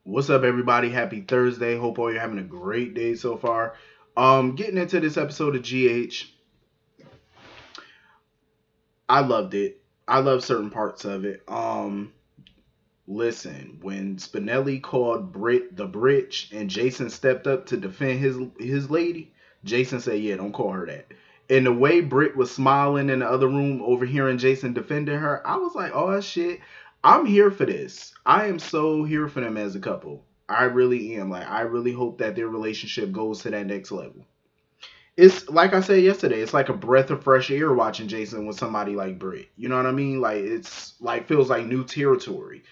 What's up, everybody? Happy Thursday. Hope all you're having a great day so far. Getting into this episode of GH, I loved it. I love certain parts of it. Listen, when Spinelli called Brit the Britch and Jason stepped up to defend his lady, Jason said, "Yeah, don't call her that." And the way Brit was smiling in the other room, overhearing Jason defending her, I was like, "Oh shit, I'm here for this. I am so here for them as a couple. I really am. Like, I really hope that their relationship goes to that next level." It's like I said yesterday. It's like a breath of fresh air watching Jason with somebody like Britt. You know what I mean? Like it's like feels like new territory.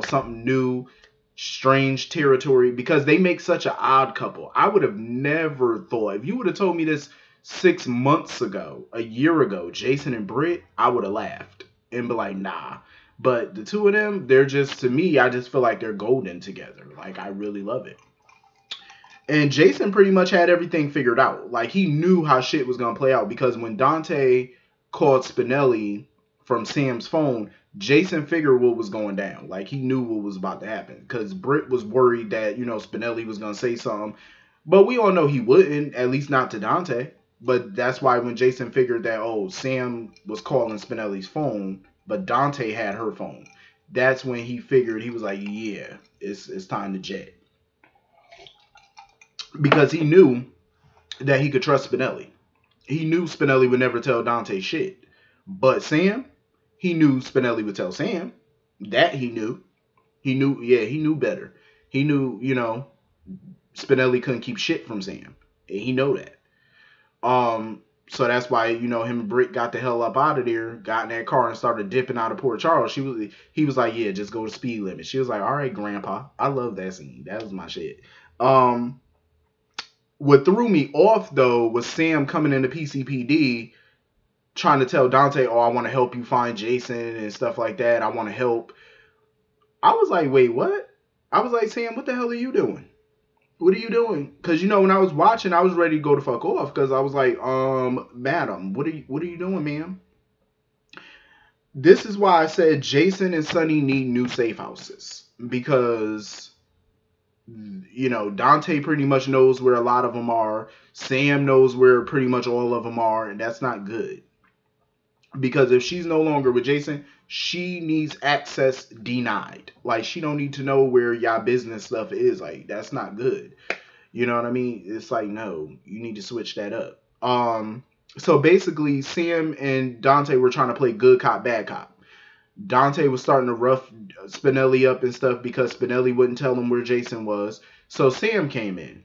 Something new, strange territory because they make such an odd couple. I would have never thought if you would have told me this 6 months ago, a year ago, Jason and Britt, I would have laughed and be like, nah. But the two of them, they're just to me, I just feel like they're golden together. Like I really love it. And Jason pretty much had everything figured out. Like he knew how shit was gonna play out because when Dante called Spinelli from Sam's phone, Jason figured what was going down. Like he knew what was about to happen because Britt was worried that Spinelli was gonna say something, but we all know he wouldn't. At least not to Dante. But that's why when Jason figured that Sam was calling Spinelli's phone, but Dante had her phone. That's when he figured he was like, yeah, it's time to jet because he knew that he could trust Spinelli. He knew Spinelli would never tell Dante shit. But Sam, he knew Spinelli would tell Sam. That he knew. He knew better. He knew, Spinelli couldn't keep shit from Sam. And he know that. So that's why, him and Britt got the hell up out of there, got in that car and started dipping out of Port Charles. He was like, yeah, just go to speed limit. She was like, all right, grandpa. I love that scene. That was my shit. Um, what threw me off though was Sam coming into PCPD trying to tell Dante, "Oh, I want to help you find Jason and stuff like that. I want to help." I was like, "Wait, what?" I was like, "Sam, what the hell are you doing? What are you doing?" Because when I was watching, I was ready to go to fuck off because I was like, madam, what are you doing, ma'am?" This is why I said Jason and Sonny need new safe houses because Dante pretty much knows where a lot of them are. Sam knows where pretty much all of them are, and that's not good. Because if she's no longer with Jason, she needs access denied. Like she don't need to know where y'all business stuff is. Like that's not good. You know what I mean? It's like no, you need to switch that up. So basically Sam and Dante were trying to play good cop, bad cop. Dante was starting to rough Spinelli up and stuff because Spinelli wouldn't tell him where Jason was. So Sam came in.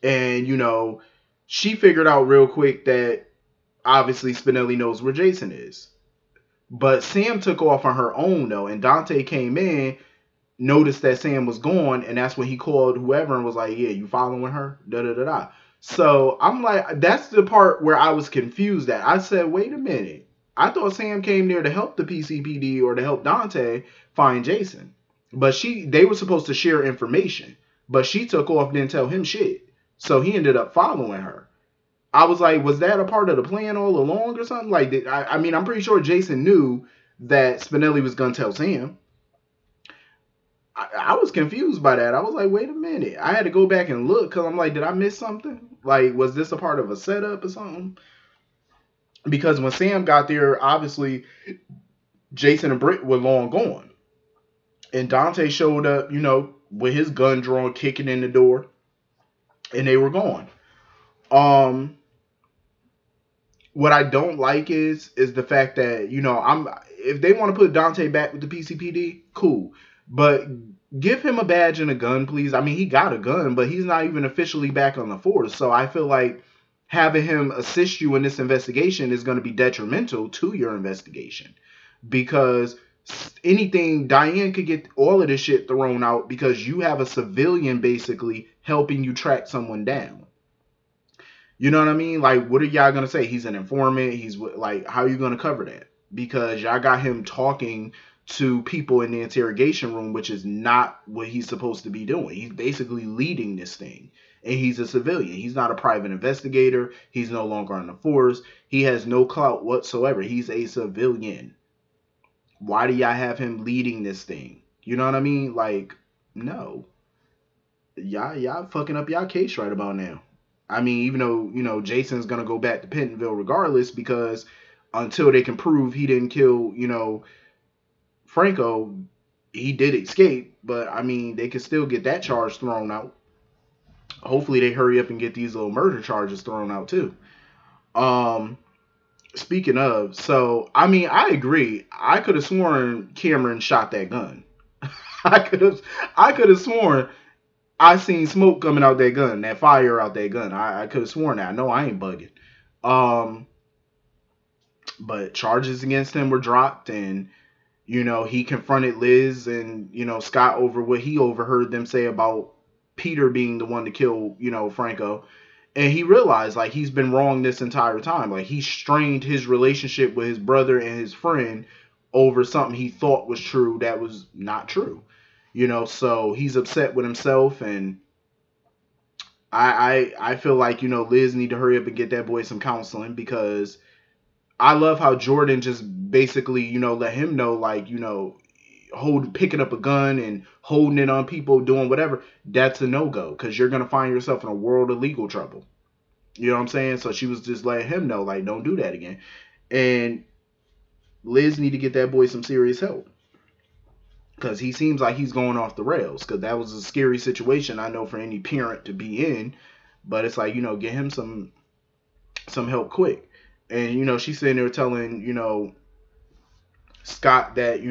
And, she figured out real quick that obviously Spinelli knows where Jason is. But Sam took off on her own though, and Dante came in, noticed that Sam was gone, and that's when he called whoever and was like, "Yeah, you following her?" Da da da da. So I'm like, that's the part where I was confused at. I said, "Wait a minute. I thought Sam came there to help the PCPD or to help Dante find Jason, but they were supposed to share information, but she took off, didn't tell him shit, so he ended up following her." I was like, was that a part of the plan all along or something? Like, I mean, I'm pretty sure Jason knew that Spinelli was gonna tell Sam. I was confused by that. I was like, wait a minute. I had to go back and look because I'm like, did I miss something? Like, was this a part of a setup or something? Because when Sam got there, obviously Jason and Britt were long gone, and Dante showed up, with his gun drawn, kicking in the door, and they were gone. Um, what I don't like is the fact that I'm if they want to put Dante back with the PCPD, cool, but give him a badge and a gun, please. I mean, he got a gun, but he's not even officially back on the force. So I feel like having him assist you in this investigation is going to be detrimental to your investigation because anything Diane could get all of this shit thrown out because you have a civilian basically helping you track someone down. You know what I mean? Like, what are y'all gonna say? He's an informant. He's like, how are you gonna cover that? Because y'all got him talking to people in the interrogation room, which is not what he's supposed to be doing. He's basically leading this thing, and he's a civilian. He's not a private investigator. He's no longer on the force. He has no clout whatsoever. He's a civilian. Why do y'all have him leading this thing? You know what I mean? Like, No, y'all fucking up y'all case right about now. I mean, even though Jason's gonna go back to Pentonville regardless, because until they can prove he didn't kill Franco, he did escape. But I mean, they can still get that charge thrown out. Hopefully, they hurry up and get these little murder charges thrown out too. Um, Speaking of, so I mean, I agree. I could have sworn Cameron shot that gun. I could have, I could have sworn I seen smoke coming out that gun, that fire out that gun. I could have sworn that. No, I ain't bugging. Um, but charges against him were dropped, and he confronted Liz and Scott over what he overheard them say about Peter being the one to kill Franco, and he realized like he's been wrong this entire time. Like he strained his relationship with his brother and his friend over something he thought was true that was not true. So he's upset with himself, and I feel like Liz need to hurry up and get that boy some counseling, because I love how Jordan just basically let him know, like, picking up a gun and holding it on people, doing whatever, that's a no-go, because you're gonna find yourself in a world of legal trouble. You know what I'm saying? So she was just letting him know, like, don't do that again. And Liz need to get that boy some serious help, because he seems like he's going off the rails, because that was a scary situation, I know, for any parent to be in. But it's like, get him some help quick. And she's sitting there telling Scott that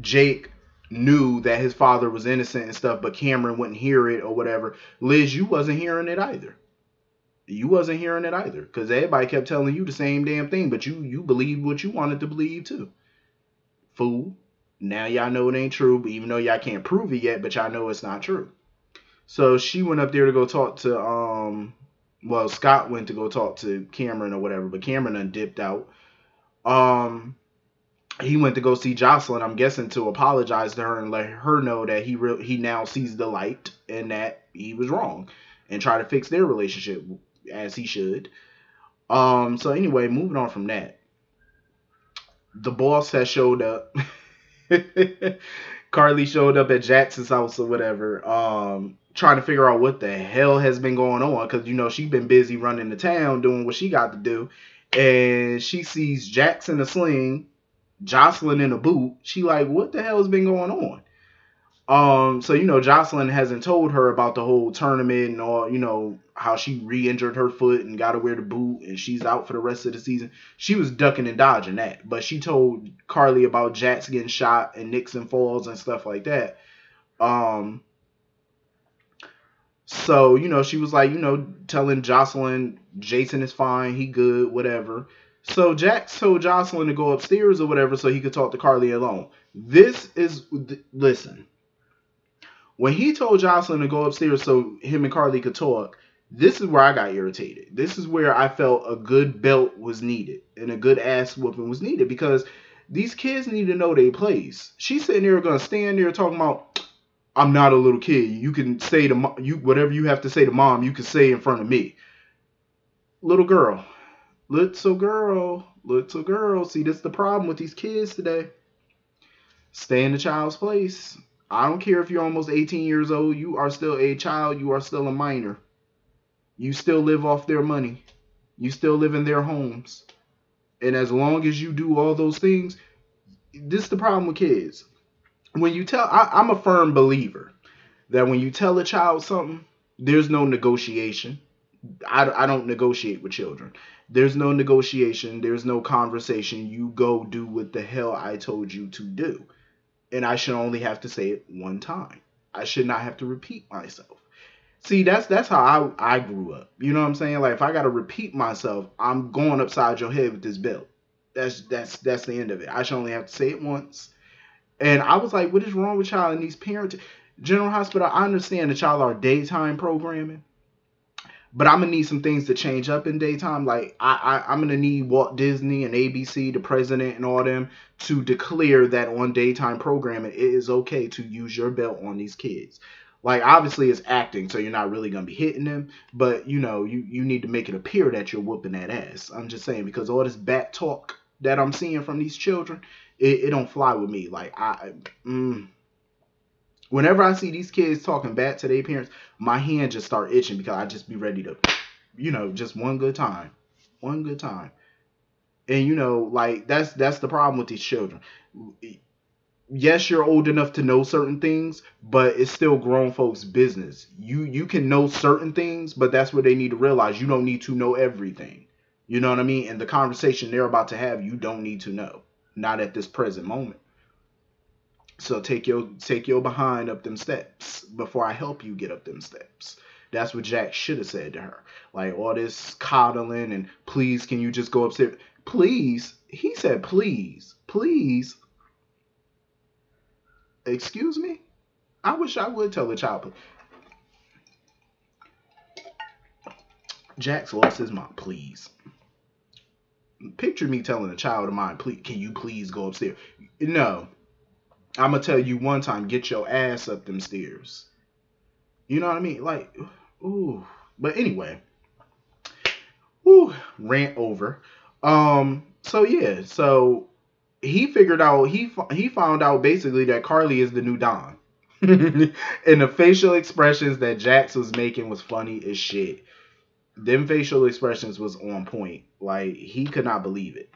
Jake knew that his father was innocent and stuff, but Cameron wouldn't hear it or whatever. Liz, you wasn't hearing it either. You wasn't hearing it either, because everybody kept telling you the same damn thing, but you believed what you wanted to believe too. Fool. Now y'all know it ain't true, but even though y'all can't prove it yet, but y'all know it's not true. So she went up there to go talk to Scott went to go talk to Cameron or whatever, but Cameron done dipped out. He went to go see Jocelyn, I'm guessing to apologize to her and let her know that he now sees the light and that he was wrong, and try to fix their relationship as he should. So anyway, moving on from that, the boss has showed up. Carly showed up at Jackson's house or whatever, trying to figure out what the hell has been going on, because she's been busy running the town doing what she got to do, and she sees Jax in a sling, Jocelyn in a boot. She like, what the hell has been going on? So Jocelyn hasn't told her about the whole tournament and all, how she re-injured her foot and got to wear the boot and she's out for the rest of the season. She was ducking and dodging that, but she told Carly about Jax getting shot and Nixon falls and stuff like that. So she was like, telling Jocelyn Jason is fine, he good, whatever. So Jax told Jocelyn to go upstairs or whatever so he could talk to Carly alone. Listen. When he told Jocelyn to go upstairs so him and Carly could talk, this is where I got irritated. This is where I felt a good belt was needed and a good ass whooping was needed, because these kids need to know their place. She's sitting there going to stand there talking about, I'm not a little kid. You can say to whatever you have to say to mom, you can say in front of me. Little girl. See, this is the problem with these kids today. Stay in the child's place. I don't care if you're almost 18 years old. You are still a child. You are still a minor. You still live off their money. You still live in their homes. And as long as you do all those things, this is the problem with kids. When you I'm a firm believer that when you tell a child something, there's no negotiation. I don't negotiate with children. There's no negotiation. There's no conversation. You go do what the hell I told you to do. And I should only have to say it one time. I should not have to repeat myself. See, that's how I grew up. You know what I'm saying? Like, if I got to repeat myself, I'm going upside your head with this belt. That's the end of it. I should only have to say it once. And I was like, what is wrong with y'all and these parents? General Hospital, I understand that y'all are daytime programming, but I'm gonna need some things to change up in daytime. Like I'm gonna need Walt Disney and ABC, the president and all them, to declare that on daytime programming it is okay to use your belt on these kids. Like, obviously it's acting, so you're not really gonna be hitting them, but you need to make it appear that you're whooping that ass. I'm just saying, because all this back talk that I'm seeing from these children, it don't fly with me. Like Whenever I see these kids talking back to their parents, my hand just start itching because I just be ready to, just one good time. One good time. And like that's the problem with these children. Yes, you're old enough to know certain things, but it's still grown folks' business. You can know certain things, but that's what they need to realize. You don't need to know everything. You know what I mean? And the conversation they're about to have, you don't need to know. Not at this present moment. So take your behind up them steps before I help you get up them steps. That's what Jack should have said to her. Like all this coddling and please, can you just go upstairs? Please, he said please, please. Excuse me. I wish I would tell the child. Jack's lost his mind. Please. Picture me telling a child of mine, please, can you please go upstairs? No. I'm gonna tell you one time, get your ass up them stairs. You know what I mean? Like, ooh. But anyway, ooh, rant over. So yeah, so he figured out he found out basically that Carly is the new Don. And the facial expressions that Jax was making was funny as shit. Them facial expressions was on point. Like he could not believe it.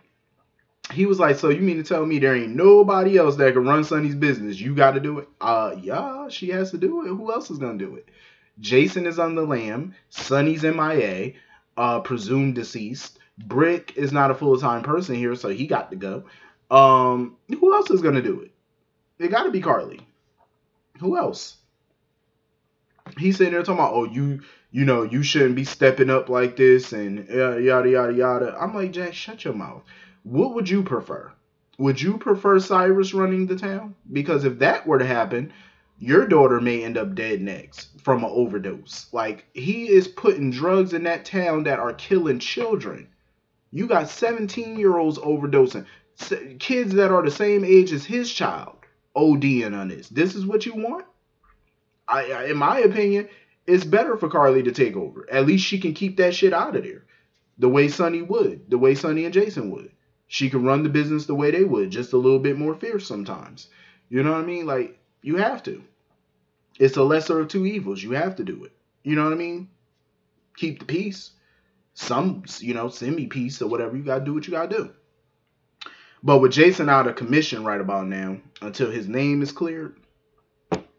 He was like, "So you mean to tell me there ain't nobody else that can run Sonny's business? You got to do it." Yeah, she has to do it. Who else is gonna do it? Jason is on the lam. Sonny's MIA. Presumed deceased. Brick is not a full time person here, so he got to go. Who else is gonna do it? It got to be Carly. Who else? He's sitting there talking about, oh, you shouldn't be stepping up like this and yada yada yada. I'm like, Jack, shut your mouth. What would you prefer? Would you prefer Cyrus running the town? Because if that were to happen, your daughter may end up dead next from an overdose. Like he is putting drugs in that town that are killing children. You got 17-year-olds overdosing, kids that are the same age as his child ODing on this. This is what you want? In my opinion, it's better for Carly to take over. At least she can keep that shit out of there. The way Sonny would. The way Sonny and Jason would. She can run the business the way they would. Just a little bit more fierce sometimes. You know what I mean? Like, you have to. It's a lesser of two evils. You have to do it. You know what I mean? Keep the peace. Some, semi-peace or whatever. You got to do what you got to do. But with Jason out of commission right about now, until his name is cleared,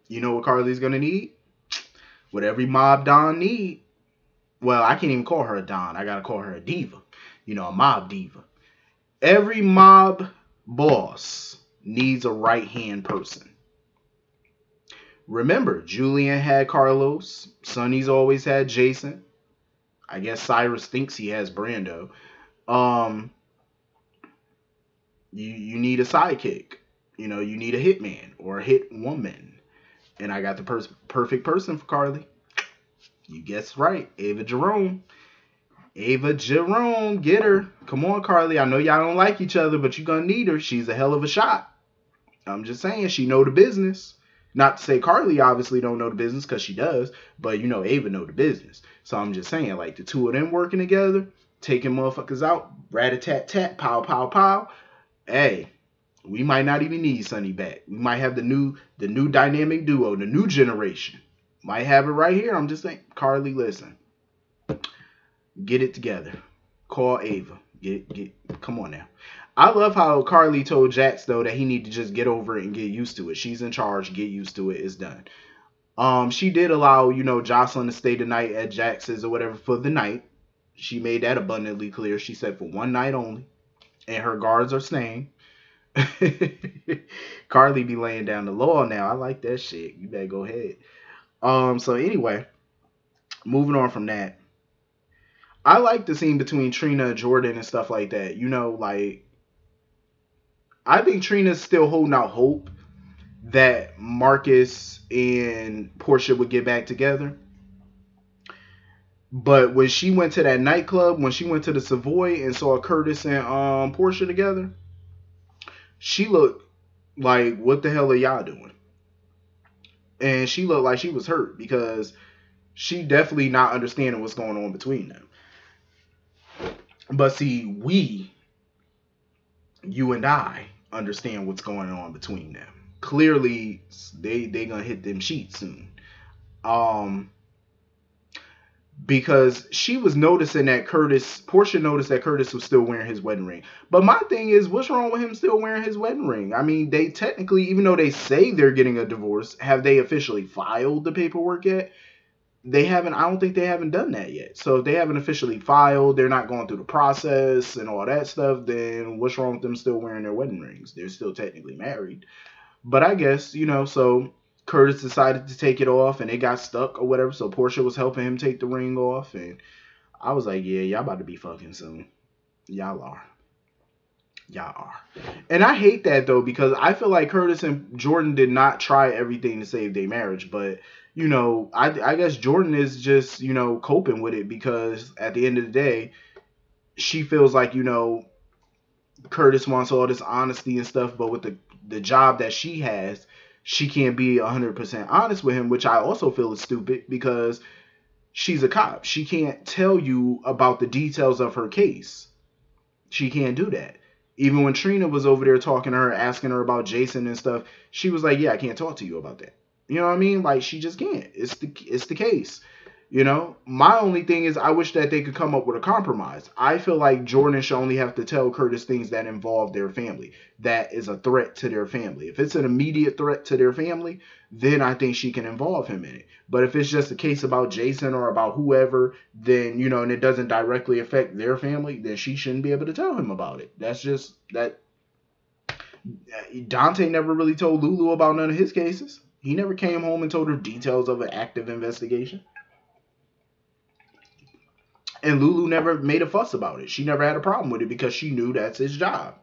you know what Carly's going to need? What every mob Don need. Well, I can't even call her a Don. I got to call her a diva. A mob diva. Every mob boss needs a right-hand person. Remember, Julian had Carlos. Sonny's always had Jason. I guess Cyrus thinks he has Brando. You need a sidekick. You need a hitman or a hit woman. And I got the perfect person for Carly. You guessed right. Ava Jerome. Ava Jerome. Get her. Come on, Carly. I know y'all don't like each other, but you're going to need her. She's a hell of a shot. I'm just saying. She know the business. Not to say Carly obviously don't know the business, because she does. But, Ava know the business. So I'm just saying, like, the two of them working together, taking motherfuckers out, rat-a-tat-tat, pow, pow, pow. Hey, we might not even need Sonny back. We might have the new dynamic duo, the new generation. Might have it right here. I'm just saying, Carly, listen. Get it together. Call Ava. Come on now. I love how Carly told Jax though that he need to just get over it and get used to it. She's in charge. Get used to it. It's done. She did allow, Jocelyn to stay the night at Jax's or whatever for the night. She made that abundantly clear. She said for one night only. And her guards are staying. Carly be laying down the law now. I like that shit. You better go ahead. So anyway, moving on from that. I like the scene between Trina and Jordan and stuff like that. Like I think Trina's still holding out hope that Marcus and Portia would get back together. But when she went to that nightclub, when she went to the Savoy and saw Curtis and Portia together, she looked like, what the hell are y'all doing? And she looked like she was hurt because she definitely not understanding what's going on between them. But see, you and I understand what's going on between them. clearly they gonna hit them sheets soon. Um, because she was noticing that Portia noticed that Curtis was still wearing his wedding ring. But my thing is, what's wrong with him still wearing his wedding ring? I mean, they technically, even though they say they're getting a divorce, have they officially filed the paperwork yet? They haven't. I don't think they haven't done that yet. So if they haven't officially filed, they're not going through the process and all that stuff, then what's wrong with them still wearing their wedding rings? They're still technically married. But I guess, so Curtis decided to take it off and it got stuck or whatever. So Portia was helping him take the ring off. And I was like, yeah, y'all about to be fucking soon. Y'all are. Y'all are. And I hate that though, because I feel like Curtis and Jordan did not try everything to save their marriage. But, I guess Jordan is just, coping with it because at the end of the day, she feels like, Curtis wants all this honesty and stuff, but with the job that she has, she can't be 100% honest with him, which I also feel is stupid because she's a cop. She can't tell you about the details of her case. She can't do that. Even when Trina was over there talking to her, asking her about Jason and stuff, she was like, "Yeah, I can't talk to you about that." You know what I mean? Like she just can't. It's the case. My only thing is I wish that they could come up with a compromise. I feel like Jordan should only have to tell Curtis things that involve their family. That is a threat to their family. If it's an immediate threat to their family, then I think she can involve him in it. But if it's just a case about Jason or about whoever, then, and it doesn't directly affect their family, then she shouldn't be able to tell him about it. That's just that. Dante never really told Lulu about none of his cases. He never came home and told her details of an active investigation. And Lulu never made a fuss about it. She never had a problem with it because she knew that's his job.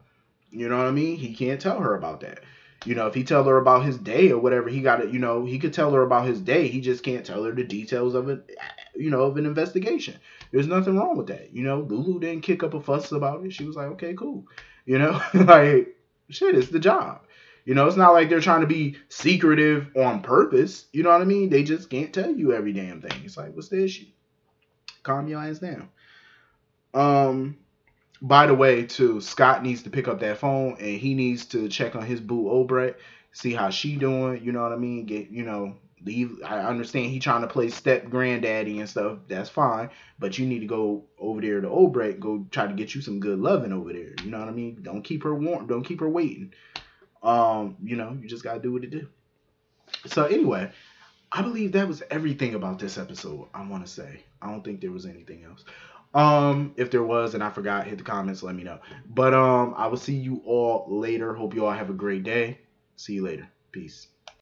You know what I mean? He can't tell her about that. If he tell her about his day or whatever, he got it. He could tell her about his day. He just can't tell her the details of it, of an investigation. There's nothing wrong with that. Lulu didn't kick up a fuss about it. She was like, okay, cool. Like, shit, it's the job. It's not like they're trying to be secretive on purpose. You know what I mean? They just can't tell you every damn thing. It's like, what's the issue? Calm your ass down. By the way, too, Scott needs to pick up that phone and he needs to check on his boo Obrecht, see how she doing. You know what I mean? Leave. I understand he trying to play step granddaddy and stuff. That's fine, but you need to go over there to Obrecht, go try to get you some good loving over there. You know what I mean? Don't keep her warm. Don't keep her waiting. You just gotta do what it do. So anyway, I believe that was everything about this episode. I want to say. I don't think there was anything else. If there was and I forgot, hit the comments, let me know. But I will see you all later. Hope you all have a great day. See you later. Peace.